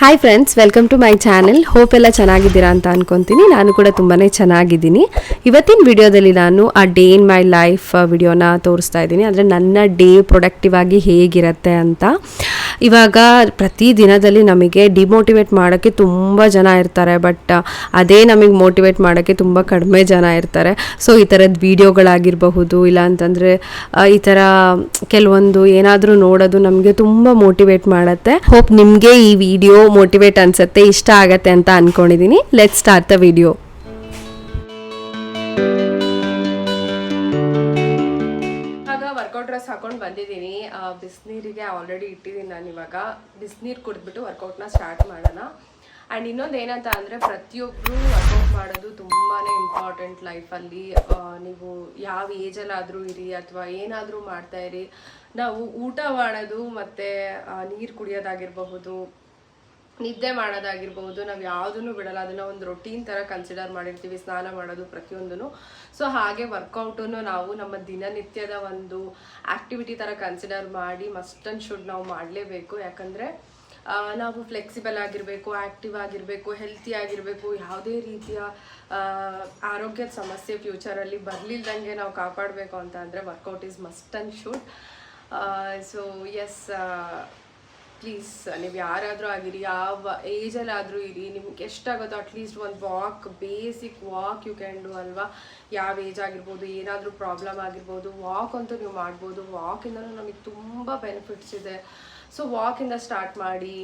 Hi friends, welcome to my channel. Hope ಎಲ್ಲ ಚೆನ್ನಾಗಿದ್ದೀರಾ ಅಂತ ಅನ್ಕೊತೀನಿ. ನಾನು ಕೂಡ ತುಂಬಾ ಚೆನ್ನಾಗಿದ್ದೀನಿ. ಇವತ್ತಿನ ವಿಡಿಯೋದಲ್ಲಿ ನಾನು ಆ ಡೇ ಇನ್ ಮೈ ಲೈಫ್ ವಿಡಿಯೋನ ತೋರಿಸ್ತಾ ಇದ್ದೀನಿ. ಅಂದರೆ ನನ್ನ ಡೇ ಪ್ರೊಡಕ್ಟಿವ್ ಆಗಿ ಹೇಗಿರುತ್ತೆ ಅಂತ. ಇವಾಗ ಪ್ರತಿ ದಿನದಲ್ಲಿ ನಮಗೆ ಡಿಮೋಟಿವೇಟ್ ಮಾಡೋಕ್ಕೆ ತುಂಬ ಜನ ಇರ್ತಾರೆ, ಬಟ್ ಅದೇ ನಮಗೆ ಮೋಟಿವೇಟ್ ಮಾಡೋಕ್ಕೆ ತುಂಬ ಕಡಿಮೆ ಜನ ಇರ್ತಾರೆ. ಸೊ ಈ ಥರದ ವಿಡಿಯೋಗಳಾಗಿರಬಹುದು, ಇಲ್ಲ ಅಂತಂದರೆ ಈ ಥರ ಕೆಲವೊಂದು ಏನಾದರೂ ನೋಡೋದು ನಮಗೆ ತುಂಬ ಮೋಟಿವೇಟ್ ಮಾಡುತ್ತೆ. ಹೋಪ್ ನಿಮಗೆ ಈ ವಿಡಿಯೋ ಮೋಟಿವೇಟ್ ಅನ್ಸುತ್ತೆ, ಇಷ್ಟ ಆಗತ್ತೆ ಅಂತ ಅನ್ಕೊಂಡಿದ್ದೀನಿ. Let's start the video. ಇವಾಗ ವರ್ಕೌಟ್ ಡ್ರೆಸ್ ಹಾಕೊಂಡು ಬಂದಿದ್ದೀನಿ. ಬಿಸಿನೀರಿಗೆ ಆಲ್ರೆಡಿ ಇಟ್ಟಿದ್ದೀನಿ. ನಾನು ಇವಾಗ ಬಿಸಿನೀರು ಕುಡಿದ್ಬಿಟ್ಟು ವರ್ಕೌಟ್ನ ಸ್ಟಾರ್ಟ್ ಮಾಡೋಣ. ಆ್ಯಂಡ್ ಇನ್ನೊಂದು ಏನಂತ ಅಂದರೆ, ಪ್ರತಿಯೊಬ್ಬರು ವರ್ಕೌಟ್ ಮಾಡೋದು ತುಂಬಾ ಇಂಪಾರ್ಟೆಂಟ್ ಲೈಫಲ್ಲಿ. ನೀವು ಯಾವ ಏಜಲ್ಲಾದರೂ ಇರಿ ಅಥವಾ ಏನಾದರೂ ಮಾಡ್ತಾಯಿರಿ, ನಾವು ಊಟ ಮಾಡೋದು ಮತ್ತು ನೀರು ಕುಡಿಯೋದಾಗಿರಬಹುದು, ನಿದ್ದೆ ಮಾಡೋದಾಗಿರ್ಬೋದು, ನಾವು ಯಾವುದನ್ನು ಬಿಡಲ್ಲ. ಅದನ್ನು ಒಂದು ರೊಟೀನ್ ಥರ ಕನ್ಸಿಡರ್ ಮಾಡಿರ್ತೀವಿ, ಸ್ನಾನ ಮಾಡೋದು ಪ್ರತಿಯೊಂದೂ. ಸೊ ಹಾಗೆ ವರ್ಕೌಟನ್ನು ನಾವು ನಮ್ಮ ದಿನನಿತ್ಯದ ಒಂದು ಆ್ಯಕ್ಟಿವಿಟಿ ಥರ ಕನ್ಸಿಡರ್ ಮಾಡಿ ಮಸ್ಟ್ ಆ್ಯಂಡ್ ಶುಡ್ ನಾವು ಮಾಡಲೇಬೇಕು. ಯಾಕಂದರೆ ನಾವು ಫ್ಲೆಕ್ಸಿಬಲ್ ಆಗಿರಬೇಕು, ಆ್ಯಕ್ಟಿವ್ ಆಗಿರಬೇಕು, ಹೆಲ್ತಿ ಆಗಿರಬೇಕು. ಯಾವುದೇ ರೀತಿಯ ಆರೋಗ್ಯದ ಸಮಸ್ಯೆ ಫ್ಯೂಚರಲ್ಲಿ ಬರಲಿಲ್ದಂಗೆ ನಾವು ಕಾಪಾಡಬೇಕು ಅಂತ ಅಂದರೆ workout is must and should. So yes, please ನೀವು ಯಾರಾದರೂ ಆಗಿರಿ, ಯಾವ ಏಜಲ್ಲಾದರೂ ಇರಿ, ನಿಮ್ಗೆ ಎಷ್ಟಾಗುತ್ತೋ ಅಟ್ಲೀಸ್ಟ್ ಒಂದು walk, basic walk you can do ಅಲ್ವಾ. ಯಾವ ಏಜ್ ಆಗಿರ್ಬೋದು, ಏನಾದರೂ ಪ್ರಾಬ್ಲಮ್ ಆಗಿರ್ಬೋದು, ವಾಕ್ ಅಂತೂ ನೀವು ಮಾಡ್ಬೋದು. ವಾಕಿಂದನೂ ನಮಗೆ ತುಂಬ ಬೆನಿಫಿಟ್ಸ್ ಇದೆ. ಸೊ ವಾಕಿಂದ ಸ್ಟಾರ್ಟ್ ಮಾಡಿ,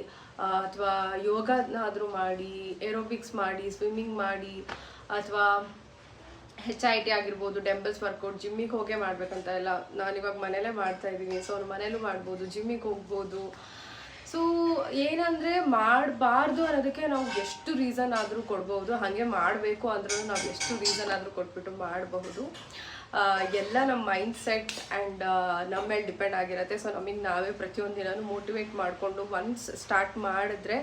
ಅಥವಾ ಯೋಗನಾದರೂ ಮಾಡಿ, ಏರೋಬಿಕ್ಸ್ ಮಾಡಿ, ಸ್ವಿಮ್ಮಿಂಗ್ ಮಾಡಿ, ಅಥವಾ HIIT ಆಗಿರ್ಬೋದು, ಡಂಬಲ್ಸ್ ವರ್ಕೌಟ್. ಜಿಮ್ಮಿಗೆ ಹೋಗೇ ಮಾಡಬೇಕಂತ ಇಲ್ಲ, ನಾನಿವಾಗ ಮನೇಲೇ ಮಾಡ್ತಾಯಿದ್ದೀನಿ. ಸೊ ಅವ್ರು ಮನೇಲೂ ಮಾಡ್ಬೋದು, ಜಿಮ್ಮಿಗೆ ಹೋಗ್ಬೋದು. ಸೊ ಏನಂದರೆ, ಮಾಡಬಾರ್ದು ಅನ್ನೋದಕ್ಕೆ ನಾವು ಎಷ್ಟು ರೀಸನ್ ಆದರೂ ಕೊಡ್ಬೋದು, ಹಾಗೆ ಮಾಡಬೇಕು ಅಂದ್ರೂ ನಾವು ಎಷ್ಟು ರೀಸನ್ ಆದರೂ ಕೊಟ್ಬಿಟ್ಟು ಮಾಡಬಹುದು. ಎಲ್ಲ ನಮ್ಮ ಮೈಂಡ್ ಸೆಟ್ ಆ್ಯಂಡ್ ನಮ್ಮ ಮೇಲೆ ಡಿಪೆಂಡ್ ಆಗಿರುತ್ತೆ. ಸೊ ನಮಗೆ ನಾವೇ ಪ್ರತಿಯೊಂದು ದಿನವೂ ಮೋಟಿವೇಟ್ ಮಾಡಿಕೊಂಡು ಒನ್ಸ್ ಸ್ಟಾರ್ಟ್ ಮಾಡಿದ್ರೆ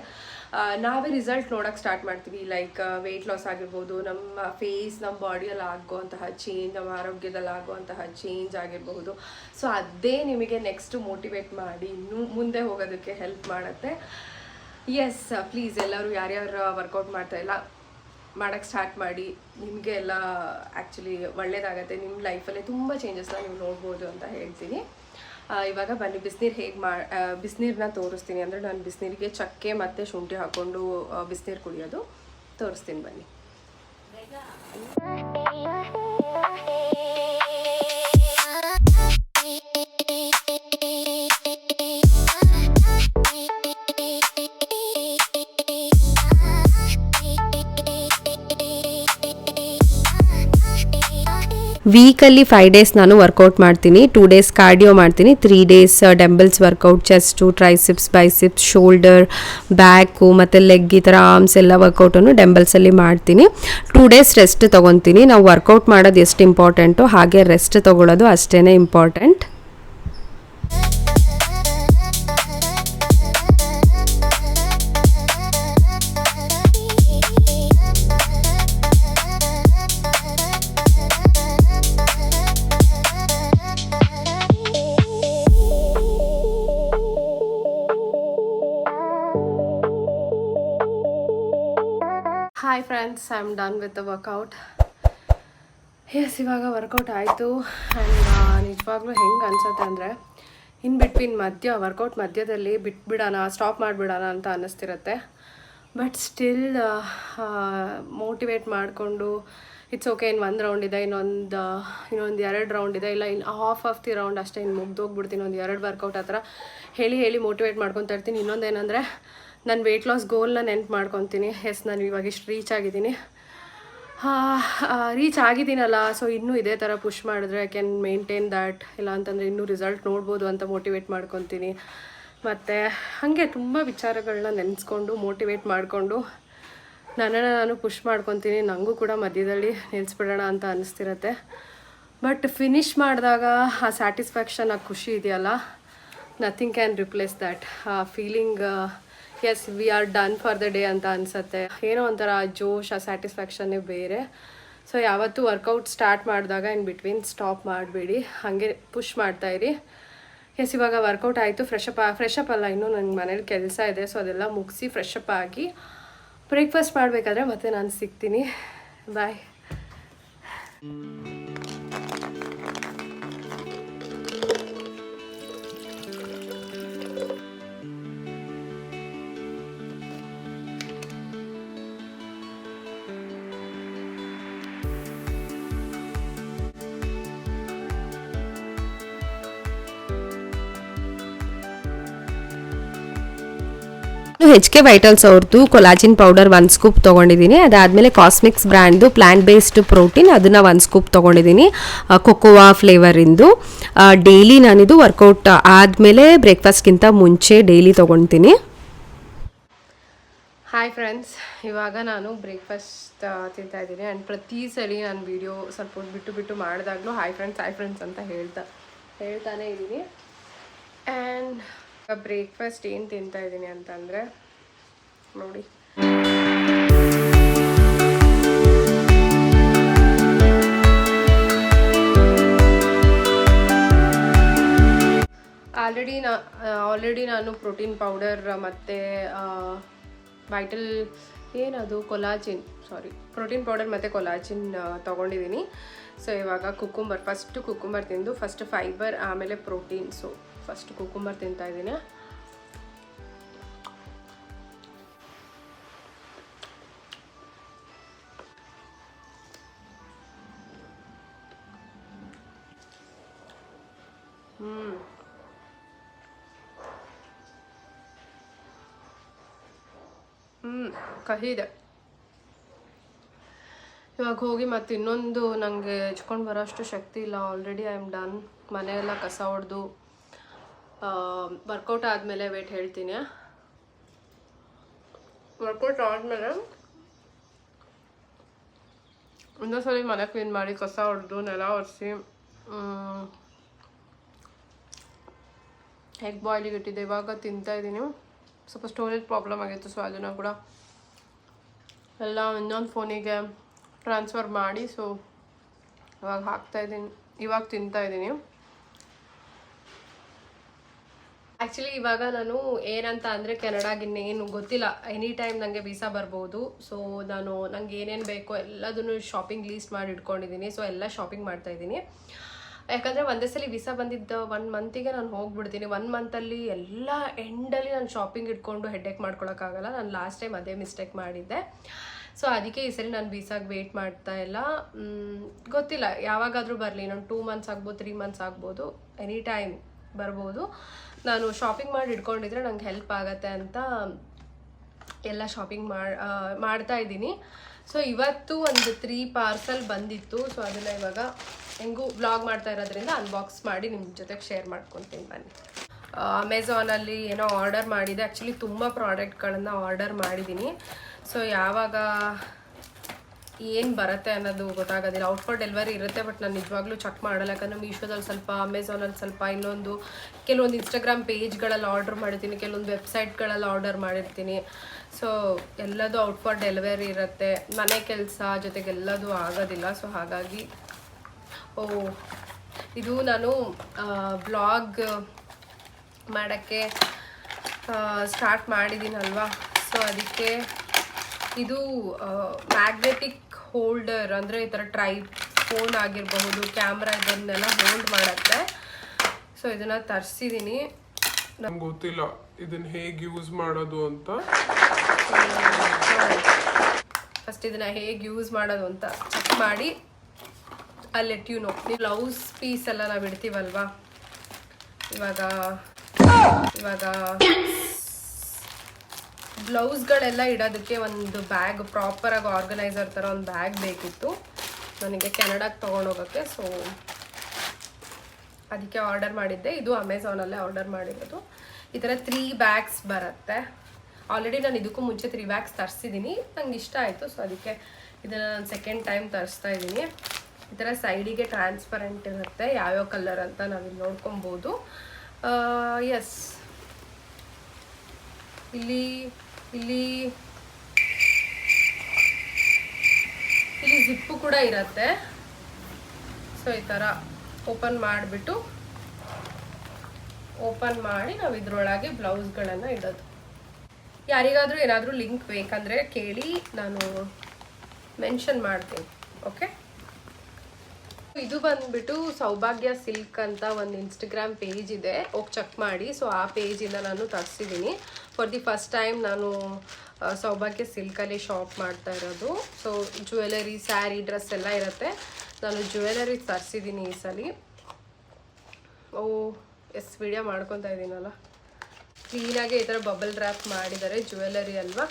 ನಾವೇ ರಿಸಲ್ಟ್ ನೋಡೋಕ್ಕೆ ಸ್ಟಾರ್ಟ್ ಮಾಡ್ತೀವಿ. ಲೈಕ್ ವೆಯ್ಟ್ ಲಾಸ್ ಆಗಿರ್ಬೋದು, ನಮ್ಮ ಫೇಸ್, ನಮ್ಮ ಬಾಡಿಯಲ್ಲಿ ಆಗುವಂತಹ ಚೇಂಜ್, ನಮ್ಮ ಆರೋಗ್ಯದಲ್ಲಿ ಆಗುವಂತಹ ಚೇಂಜ್ ಆಗಿರಬಹುದು. ಸೊ ಅದೇ ನಿಮಗೆ ನೆಕ್ಸ್ಟ್ ಮೋಟಿವೇಟ್ ಮಾಡಿ ಇನ್ನೂ ಮುಂದೆ ಹೋಗೋದಕ್ಕೆ ಹೆಲ್ಪ್ ಮಾಡುತ್ತೆ. ಎಸ್, ಪ್ಲೀಸ್ ಎಲ್ಲರೂ ಯಾರ್ಯಾರು ವರ್ಕೌಟ್ ಮಾಡ್ತಾಯಿಲ್ಲ ಮಾಡೋಕ್ಕೆ ಸ್ಟಾರ್ಟ್ ಮಾಡಿ. ನಿಮಗೆ ಎಲ್ಲ ಆ್ಯಕ್ಚುಲಿ ಒಳ್ಳೆಯದಾಗತ್ತೆ. ನಿಮ್ಮ ಲೈಫಲ್ಲೇ ತುಂಬ ಚೇಂಜಸ್ನ ನೀವು ನೋಡ್ಬೋದು ಅಂತ ಹೇಳ್ತೀನಿ. ಇವಾಗ ಬನ್ನಿ ಬಿಸಿನೀರನ್ನ ತೋರಿಸ್ತೀನಿ. ಅಂದರೆ ನಾನು ಬಿಸಿನೀರಿಗೆ ಚಕ್ಕೆ ಮತ್ತು ಶುಂಠಿ ಹಾಕ್ಕೊಂಡು ಬಿಸಿನೀರು ಕುಡಿಯೋದು ತೋರಿಸ್ತೀನಿ, ಬನ್ನಿ. ವೀಕಲ್ಲಿ 5 ಡೇಸ್ ನಾನು ವರ್ಕೌಟ್ ಮಾಡ್ತೀನಿ. 2 ಡೇಸ್ ಕಾರ್ಡಿಯೋ ಮಾಡ್ತೀನಿ, 3 days dumbbells workout, chest, triceps, biceps, shoulder, back ಮತ್ತು ಲೆಗ್, ಈ ಥರ ಆರ್ಮ್ಸ್ ಎಲ್ಲ ವರ್ಕೌಟನ್ನು ಡಂಬಲ್ಸಲ್ಲಿ ಮಾಡ್ತೀನಿ. 2 ಡೇಸ್ ರೆಸ್ಟ್ ತೊಗೊತೀನಿ. ನಾವು ವರ್ಕೌಟ್ ಮಾಡೋದು ಎಷ್ಟು ಇಂಪಾರ್ಟೆಂಟು, ಹಾಗೆ ರೆಸ್ಟ್ ತೊಗೊಳ್ಳೋದು ಅಷ್ಟೇ important. Hi friends, I am done with the workout. Yes, ಇವಾಗ ವರ್ಕೌಟ್ ಆಯಿತು. ಆ್ಯಂಡ್ ನಿಜವಾಗ್ಲೂ ಹೆಂಗೆ ಅನ್ಸುತ್ತೆ ಅಂದರೆ, ಇನ್ ಬಿಟ್ವೀನ್ ವರ್ಕೌಟ್ ಮಧ್ಯದಲ್ಲಿ ಬಿಟ್ಬಿಡೋಣ, ಸ್ಟಾಪ್ ಮಾಡಿಬಿಡೋಣ ಅಂತ ಅನ್ನಿಸ್ತಿರುತ್ತೆ. ಬಟ್ ಸ್ಟಿಲ್ ಮೋಟಿವೇಟ್ ಮಾಡಿಕೊಂಡು ಇಟ್ಸ್ ಓಕೆ, ಇನ್ನು 1 ರೌಂಡ್ ಇದೆ, ಇನ್ನೊಂದು 2 ರೌಂಡ್ ಇದೆ, ಇಲ್ಲ ಇನ್ನು ಹಾಫ್ ಆಫ್ ದಿ ರೌಂಡ್ ಅಷ್ಟೇ, ಇನ್ನು ಮುಗ್ದೋಗ್ಬಿಡ್ತೀನಿ. ಒಂದು 2 ವರ್ಕೌಟ್ ಆ ಥರ ಹೇಳಿ ಮೋಟಿವೇಟ್ ಮಾಡ್ಕೊತಾ ಇರ್ತೀನಿ. ಇನ್ನೊಂದೇನೆಂದರೆ, ನಾನು ವೆಯ್ಟ್ ಲಾಸ್ ಗೋಲ್ನ ನೆನ್ಪು ಮಾಡ್ಕೊತೀನಿ. ಎಸ್, ನಾನು ಇವಾಗ ಇಷ್ಟು ರೀಚ್ ಆಗಿದ್ದೀನಲ್ಲ. ಸೊ ಇನ್ನೂ ಇದೇ ಥರ ಪುಷ್ ಮಾಡಿದ್ರೆ ಐ ಕ್ಯಾನ್ ಮೇಂಟೈನ್ ದ್ಯಾಟ್. ಇಲ್ಲ ಅಂತಂದರೆ ಇನ್ನೂ ರಿಸಲ್ಟ್ ನೋಡ್ಬೋದು ಅಂತ ಮೋಟಿವೇಟ್ ಮಾಡ್ಕೊತೀನಿ. ಮತ್ತು ಹಾಗೆ ತುಂಬ ವಿಚಾರಗಳನ್ನ ನೆನೆಸ್ಕೊಂಡು ಮೋಟಿವೇಟ್ ಮಾಡಿಕೊಂಡು ನನ್ನನ್ನು ನಾನು ಪುಷ್ ಮಾಡ್ಕೊತೀನಿ. ನನಗೂ ಕೂಡ ಮಧ್ಯದಲ್ಲಿ ನಿಲ್ಲಿಸ್ಬಿಡೋಣ ಅಂತ ಅನ್ನಿಸ್ತಿರತ್ತೆ. ಬಟ್ ಫಿನಿಷ್ ಮಾಡಿದಾಗ ಆ ಸ್ಯಾಟಿಸ್ಫ್ಯಾಕ್ಷನ್, ಆ ಖುಷಿ ಇದೆಯಲ್ಲ, nothing can replace that feeling. Yes, we are done for the day ಅಂತ ಅನಿಸುತ್ತೆ. ಏನೋ ಒಂಥರ ಜೋಶ್, ಆ ಸ್ಯಾಟಿಸ್ಫ್ಯಾಕ್ಷನ್ನೇ ಬೇರೆ. ಸೊ ಯಾವತ್ತೂ ವರ್ಕೌಟ್ ಸ್ಟಾರ್ಟ್ ಮಾಡಿದಾಗ ಇನ್ ಬಿಟ್ವೀನ್ ಸ್ಟಾಪ್ ಮಾಡಬೇಡಿ, ಹಾಗೆ ಪುಷ್ ಮಾಡ್ತಾಯಿರಿ. ಎಸ್, ಇವಾಗ ವರ್ಕೌಟ್ ಆಯಿತು. ಫ್ರೆಶ್ ಅಪ್ ಅಲ್ಲ, ಇನ್ನೂ ನನಗೆ ಮನೇಲಿ ಕೆಲಸ ಇದೆ. ಸೊ ಅದೆಲ್ಲ ಮುಗಿಸಿ ಫ್ರೆಶ್ ಅಪ್ ಆಗಿ ಬ್ರೇಕ್ಫಾಸ್ಟ್ ಮಾಡಬೇಕಾದ್ರೆ ಮತ್ತೆ ನಾನು ಸಿಗ್ತೀನಿ. ಬಾಯ್. HK ವೈಟಲ್ಸ್ ಅವ್ರದ್ದು ಕೊಲಾಜಿನ್ ಪೌಡರ್ 1 ಸ್ಕೂಪ್ ತೊಗೊಂಡಿದ್ದೀನಿ. ಅದಾದಮೇಲೆ ಕಾಸ್ಮಿಕ್ಸ್ ಬ್ರ್ಯಾಂಡ್ದು ಪ್ಲಾಂಟ್ ಬೇಸ್ಡ್ ಪ್ರೋಟೀನ್ ಅದನ್ನು 1 ಸ್ಕೂಪ್ ತೊಗೊಂಡಿದ್ದೀನಿ, ಕೊಕೋವಾ ಫ್ಲೇವರಿಂದು. ಡೈಲಿ ನಾನಿದು ವರ್ಕೌಟ್ ಆದಮೇಲೆ ಬ್ರೇಕ್ಫಾಸ್ಟ್ಗಿಂತ ಮುಂಚೆ ಡೈಲಿ ತೊಗೊಳ್ತೀನಿ. ಹಾಯ್ ಫ್ರೆಂಡ್ಸ್, ಇವಾಗ ನಾನು ಬ್ರೇಕ್ಫಾಸ್ಟ್ ತಿಂತಾ ಇದ್ದೀನಿ. ಆ್ಯಂಡ್ ಪ್ರತಿ ಸರಿ ನಾನು ವೀಡಿಯೋ ಸ್ವಲ್ಪ ಬಿಟ್ಟು ಮಾಡಿದಾಗಲೂ ಹಾಯ್ ಫ್ರೆಂಡ್ಸ್ ಅಂತ ಹೇಳ್ತಾನೆ ಇದ್ದೀನಿ. ಆ್ಯಂಡ್ ಬ್ರೇಕ್ಫಾಸ್ಟ್ ಏನು ತಿಂತಾ ಇದ್ದೀನಿ ಅಂತಂದರೆ ನೋಡಿ, ಆಲ್ರೆಡಿ ನಾನು ಪ್ರೋಟೀನ್ ಪೌಡರ್ ಮತ್ತು ವೈಟಲ್ ಏನದು ಪ್ರೋಟೀನ್ ಪೌಡರ್ ಮತ್ತು ಕೊಲಾಜಿನ್ ತೊಗೊಂಡಿದ್ದೀನಿ. ಸೊ ಇವಾಗ ಫಸ್ಟು ಕುಕ್ಕುಂಬರ್ ತಿಂದು ಫಸ್ಟ್ ಫೈಬರ್ ಆಮೇಲೆ ಪ್ರೋಟೀನ್. ಸೊ ಫಸ್ಟ್ ಕುಕ್ಕುಂಬರ್ ತಿಂತಾ ಇದ್ದೀನಿ. ಕಹಿ ಇದೆ. ಇವಾಗ ಹೋಗಿ ಮತ್ತೆ ಇನ್ನೊಂದು ನನಗೆ ಹೆಚ್ಕೊಂಡು ಬರೋಷ್ಟು ಶಕ್ತಿ ಇಲ್ಲ. Already I am done. ಮನೆಯೆಲ್ಲ ಕಸ ಹೊಡೆದು ವರ್ಕೌಟ್ ಆದಮೇಲೆ ವೇಟ್ ಹೇಳ್ತೀನಿ. ವರ್ಕೌಟ್ ಆದಮೇಲೆ ಇನ್ನೊಂದ್ಸಲಿ ಮನೆ ಕ್ಲೀನ್ ಮಾಡಿ ಕಸ ಹೊಡೆದು ನೆಲ ಒರೆಸಿ ಎಗ್ ಬಾಯ್ಲಿಗೆ ಇಟ್ಟಿದ್ದೆ. ಇವಾಗ ತಿಂತಾಯಿದ್ದೀನಿ. ಸ್ವಲ್ಪ ಸ್ಟೋರೇಜ್ ಪ್ರಾಬ್ಲಮ್ ಆಗಿತ್ತು, ಸೊ ಅದನ್ನು ಕೂಡ ಎಲ್ಲ ಇನ್ನೊಂದು ಫೋನಿಗೆ ಟ್ರಾನ್ಸ್ಫರ್ ಮಾಡಿ ಸೊ ಇವಾಗ ತಿಂತಾಯಿದ್ದೀನಿ. ಆ್ಯಕ್ಚುಲಿ ಇವಾಗ ನಾನು ಏನಂತ ಅಂದರೆ ಕೆನಡಾಗಿನ್ನೇನು ಗೊತ್ತಿಲ್ಲ, ಎನಿ ಟೈಮ್ ನನಗೆ ವೀಸಾ ಬರ್ಬೋದು. ಸೊ ನಂಗೆ ಏನೇನು ಬೇಕೋ ಎಲ್ಲದನ್ನು ಶಾಪಿಂಗ್ ಲೀಸ್ಟ್ ಮಾಡಿ ಇಟ್ಕೊಂಡಿದ್ದೀನಿ. ಸೊ ಎಲ್ಲ ಶಾಪಿಂಗ್ ಮಾಡ್ತಾಯಿದ್ದೀನಿ. ಯಾಕಂದರೆ ಒಂದೇ ಸಲ ವೀಸಾ ಬಂದಿದ್ದು 1 ಮಂತಿಗೆ ನಾನು ಹೋಗ್ಬಿಡ್ತೀನಿ. 1 ಮಂತಲ್ಲಿ ಎಲ್ಲ ಎಂಡಲ್ಲಿ ನಾನು ಶಾಪಿಂಗ್ ಇಟ್ಕೊಂಡು ಹೆಡ್ಡೇಕ್ ಮಾಡ್ಕೊಳಕ್ಕಾಗಲ್ಲ. ನಾನು ಲಾಸ್ಟ್ ಟೈಮ್ ಅದೇ ಮಿಸ್ಟೇಕ್ ಮಾಡಿದ್ದೆ. ಸೊ ಅದಕ್ಕೆ ಈ ಸರಿ ನಾನು ವೀಸಾಗೆ ವೆಯ್ಟ್ ಮಾಡ್ತಾ ಇಲ್ಲ. ಗೊತ್ತಿಲ್ಲ ಯಾವಾಗಾದರೂ ಬರಲಿ, ಇನ್ನೊಂದು 2 ಮಂತ್ಸ್ ಆಗ್ಬೋದು, 3 ಮಂತ್ಸ್ ಆಗ್ಬೋದು, ಎನಿ ಟೈಮ್ ಬರ್ಬೋದು. ನಾನು ಶಾಪಿಂಗ್ ಮಾಡಿ ಇಟ್ಕೊಂಡಿದ್ರೆ ನಂಗೆ ಹೆಲ್ಪ್ ಆಗುತ್ತೆ ಅಂತ ಎಲ್ಲ ಶಾಪಿಂಗ್ ಮಾಡ್ತಾ ಇದ್ದೀನಿ. ಸೊ ಇವತ್ತು ಒಂದು 3 ಪಾರ್ಸಲ್ ಬಂದಿತ್ತು. ಸೊ ಅದನ್ನು ಇವಾಗ ಹೆಂಗೂ ವ್ಲಾಗ್ ಮಾಡ್ತಾ ಇರೋದ್ರಿಂದ ಅನ್ಬಾಕ್ಸ್ ಮಾಡಿ ನಿಮ್ಮ ಜೊತೆಗೆ ಶೇರ್ ಮಾಡ್ಕೊತೀನಿ ಬನ್ನಿ. ಅಮೆಝಾನಲ್ಲಿ ಏನೋ ಆರ್ಡರ್ ಮಾಡಿದೆ. ಆ್ಯಕ್ಚುಲಿ ತುಂಬ ಪ್ರಾಡಕ್ಟ್ಗಳನ್ನು ಆರ್ಡರ್ ಮಾಡಿದ್ದೀನಿ. ಸೊ ಯಾವಾಗ ಏನು ಬರುತ್ತೆ ಅನ್ನೋದು ಗೊತ್ತಾಗೋದಿಲ್ಲ. ಔಟ್ ಫಾರ್ ಡೆಲಿವರಿ ಇರುತ್ತೆ, ಬಟ್ ನಾನು ನಿಜವಾಗ್ಲೂ ಚೆಕ್ ಮಾಡಲ್ಲ. ಯಾಕಂದರೆ ಮೀಶೋದಲ್ಲಿ ಸ್ವಲ್ಪ, ಅಮೆಝಾನಲ್ಲಿ ಸ್ವಲ್ಪ, ಕೆಲವೊಂದು ಇನ್ಸ್ಟಾಗ್ರಾಮ್ ಪೇಜ್ಗಳಲ್ಲಿ ಆರ್ಡರ್ ಮಾಡಿರ್ತೀನಿ, ಕೆಲವೊಂದು ವೆಬ್ಸೈಟ್ಗಳಲ್ಲಿ ಆರ್ಡರ್ ಮಾಡಿರ್ತೀನಿ. ಸೊ ಎಲ್ಲದೂ ಔಟ್ ಫಾರ್ ಡೆಲಿವರಿ ಇರುತ್ತೆ. ಮನೆ ಕೆಲಸ ಜೊತೆಗೆಲ್ಲದೂ ಆಗೋದಿಲ್ಲ. ಸೊ ಹಾಗಾಗಿ ಇದು ನಾನು ಬ್ಲಾಗ್ ಮಾಡೋಕ್ಕೆ ಸ್ಟಾರ್ಟ್ ಮಾಡಿದ್ದೀನಲ್ವಾ, ಸೊ ಅದಕ್ಕೆ ಇದು ಮ್ಯಾಗ್ನೆಟಿಕ್ ಹೋಲ್ಡರ್, ಅಂದರೆ ಈ ಥರ ಫೋನ್ ಆಗಿರಬಹುದು, ಕ್ಯಾಮ್ರಾ, ಇದನ್ನೆಲ್ಲ ಹೋಲ್ಡ್ ಮಾಡುತ್ತೆ. ಸೊ ಇದನ್ನು ತರಿಸಿದ್ದೀನಿ. ನಂಗೆ ಗೊತ್ತಿಲ್ಲ ಇದನ್ನು ಹೇಗೆ ಯೂಸ್ ಮಾಡೋದು ಅಂತ. ಫಸ್ಟ್ ಇದನ್ನು ಹೇಗೆ ಯೂಸ್ ಮಾಡೋದು ಅಂತ ಚೆಕ್ ಮಾಡಿ ಅಲ್ಲಿ let you know. Blouse piece ಎಲ್ಲ ನಾವು ಇಡ್ತೀವಲ್ವಾ, ಇವಾಗ ಬ್ಲೌಸ್ಗಳೆಲ್ಲ ಇಡೋದಕ್ಕೆ ಒಂದು ಬ್ಯಾಗ್, ಪ್ರಾಪರಾಗಿ ಆರ್ಗನೈಸರ್ ಥರ ಒಂದು ಬ್ಯಾಗ್ ಬೇಕಿತ್ತು ನನಗೆ ಕೆನಡಾಗೆ ತೊಗೊಂಡೋಗೋಕ್ಕೆ. ಸೊ ಅದಕ್ಕೆ ಆರ್ಡರ್ ಮಾಡಿದ್ದೆ. ಇದು ಅಮೆಝಾನಲ್ಲೇ ಆರ್ಡರ್ ಮಾಡಿರೋದು. ಈ ಥರ 3 ಬ್ಯಾಗ್ಸ್ ಬರುತ್ತೆ. ಆಲ್ರೆಡಿ ನಾನು ಇದಕ್ಕೂ ಮುಂಚೆ 3 ಬ್ಯಾಗ್ಸ್ ತರಿಸಿದ್ದೀನಿ, ನಂಗೆ ಇಷ್ಟ ಆಯಿತು. ಸೊ ಅದಕ್ಕೆ ಇದನ್ನು ನಾನು ಸೆಕೆಂಡ್ ಟೈಮ್ ತರಿಸ್ತಾ ಇದ್ದೀನಿ. ಈ ಥರ ಸೈಡಿಗೆ ಟ್ರಾನ್ಸ್ಪರೆಂಟ್ ಇರುತ್ತೆ, ಯಾವ್ಯಾವ ಕಲರ್ ಅಂತ ನಾವಿಲ್ಲಿ ನೋಡ್ಕೊಬೋದು. ಎಸ್, ಇಲ್ಲಿ ಜಿಪ್ಪು ಕೂಡ ಇರುತ್ತೆ. ಸೊ ಈ ಥರ ಓಪನ್ ಮಾಡಿಬಿಟ್ಟು ಓಪನ್ ಮಾಡಿ ನಾವು ಇದರೊಳಗೆ ಬ್ಲೌಸ್ಗಳನ್ನು ಇಡೋದು. ಯಾರಿಗಾದರೂ ಏನಾದರೂ ಲಿಂಕ್ ಬೇಕಂದರೆ ಕೇಳಿ, ನಾನು ಮೆನ್ಷನ್ ಮಾಡ್ತೀನಿ. ಓಕೆ, ಇದು ಬಂದ್ಬಿಟ್ಟು ಸೌಭಾಗ್ಯ ಸಿಲ್ಕ್ ಅಂತ ಒಂದು ಇನ್ಸ್ಟಾಗ್ರಾಮ್ ಪೇಜ್ ಇದೆ, ಹೋಗಿ ಚೆಕ್ ಮಾಡಿ. ಸೊ ಆ ಪೇಜಿಂದ ನಾನು ತರಿಸಿದ್ದೀನಿ. ಫಾರ್ ದಿ ಫಸ್ಟ್ ಟೈಮ್ ನಾನು ಸೌಭಾಗ್ಯ ಸಿಲ್ಕಲ್ಲಿ ಶಾಪ್ ಮಾಡ್ತಾ ಇರೋದು. ಸೊ ಜ್ಯುವೆಲರಿ, ಸ್ಯಾರಿ, ಡ್ರೆಸ್ ಎಲ್ಲ ಇರುತ್ತೆ. ನಾನು ಜ್ಯುವೆಲರಿ ತರಿಸಿದ್ದೀನಿ ಈ ಸಲ. ವಿಡಿಯೋ ಮಾಡ್ಕೊತಾ ಇದ್ದೀನಲ್ಲ. ಕ್ಲೀನಾಗಿ ಈ ಥರ ಬಬಲ್ ರ್ಯಾಪ್ ಮಾಡಿದ್ದಾರೆ, ಜ್ಯುವೆಲರಿ ಅಲ್ವಾ.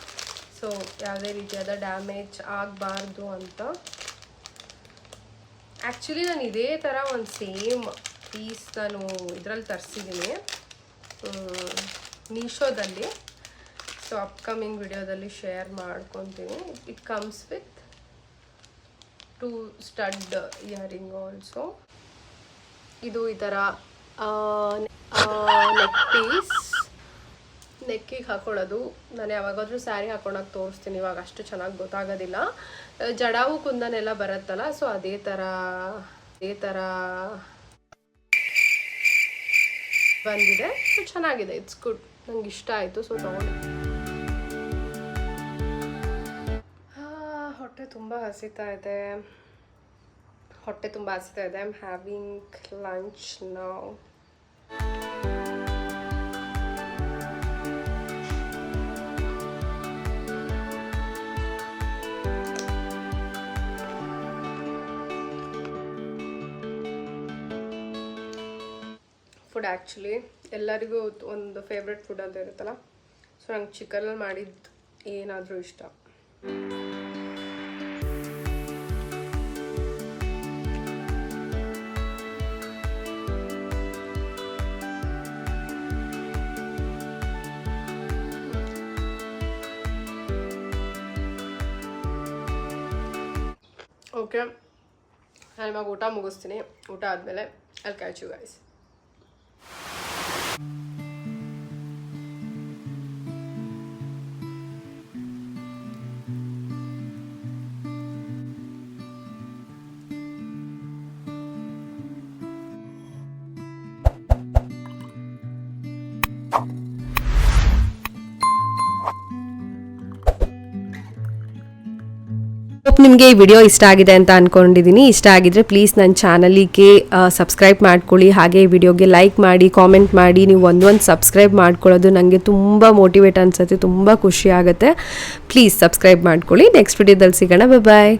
ಸೊ ಯಾವುದೇ ರೀತಿಯಾದ ಡ್ಯಾಮೇಜ್ ಆಗಬಾರ್ದು ಅಂತ. ಆ್ಯಕ್ಚುಲಿ ನಾನು ಇದೇ ಥರ ಒಂದು ಸೇಮ್ ಪೀಸ್ ನಾನು ಇದರಲ್ಲಿ ತರಿಸಿದ್ದೀನಿ ಮೀಶೋದಲ್ಲಿ. ಸೊ ಅಪ್ಕಮಿಂಗ್ ವಿಡಿಯೋದಲ್ಲಿ ಶೇರ್ ಮಾಡ್ಕೊತೀನಿ. It comes with 2 stud earring also. ಇದು ಈ ಥರ ನೆಕ್ ಪೀಸ್, ನೆಕ್ಕಿಗೆ ಹಾಕೊಳ್ಳೋದು. ನಾನು ಯಾವಾಗಾದರೂ ಸ್ಯಾರಿ ಹಾಕೊಂಡಾಗ ತೋರಿಸ್ತೀನಿ, ಇವಾಗ ಅಷ್ಟು ಚೆನ್ನಾಗಿ ಗೊತ್ತಾಗೋದಿಲ್ಲ. ಜಡಾವು ಕುಂದನೆಲ್ಲ ಬರುತ್ತಲ್ಲ, ಸೊ ಅದೇ ಥರ ಬಂದಿದೆ. ಸೊ ಚೆನ್ನಾಗಿದೆ, ಇಟ್ಸ್ ಗುಡ್, ನಂಗೆ ಇಷ್ಟ ಆಯಿತು. ಸೊ ತಗೊಂಡು ಹೊಟ್ಟೆ ತುಂಬ ಹಸಿತಾ ಇದೆ. I am having lunch now. Food actually ಎಲ್ಲರಿಗೂ ಒಂದು ಫೇವ್ರೆಟ್ ಫುಡ್ ಅಂತ ಇರುತ್ತಲ್ಲ. ಸೊ ನಂಗೆ ಚಿಕನಲ್ಲಿ ಮಾಡಿದ್ದು ಏನಾದರೂ ಇಷ್ಟ. ಓಕೆ, ನಾನು ಇವಾಗ ಊಟ ಮುಗಿಸ್ತೀನಿ. ಊಟ ಆದಮೇಲೆ I'll catch you guys. Hope ನಿಮಗೆ ಈ ವಿಡಿಯೋ ಇಷ್ಟ ಆಗಿದೆ ಅಂತ ಅಂದ್ಕೊಂಡಿದ್ದೀನಿ. ಇಷ್ಟ ಆಗಿದ್ರೆ ಪ್ಲೀಸ್ ನನ್ನ ಚಾನಲಿಗೆ ಸಬ್ಸ್ಕ್ರೈಬ್ ಮಾಡ್ಕೊಳ್ಳಿ. ಹಾಗೆ ಈ ವಿಡಿಯೋಗೆ ಲೈಕ್ ಮಾಡಿ, ಕಾಮೆಂಟ್ ಮಾಡಿ. ನೀವು ಒಂದೊಂದು ಸಬ್ಸ್ಕ್ರೈಬ್ ಮಾಡ್ಕೊಳ್ಳೋದು ನನಗೆ ತುಂಬ ಮೋಟಿವೇಟ್ ಅನಿಸುತ್ತೆ, ತುಂಬ ಖುಷಿ ಆಗುತ್ತೆ. ಪ್ಲೀಸ್ ಸಬ್ಸ್ಕ್ರೈಬ್ ಮಾಡ್ಕೊಳ್ಳಿ. ನೆಕ್ಸ್ಟ್ ವಿಡಿಯೋದಲ್ಲಿ ಸಿಗೋಣ. ಬಾಯ್.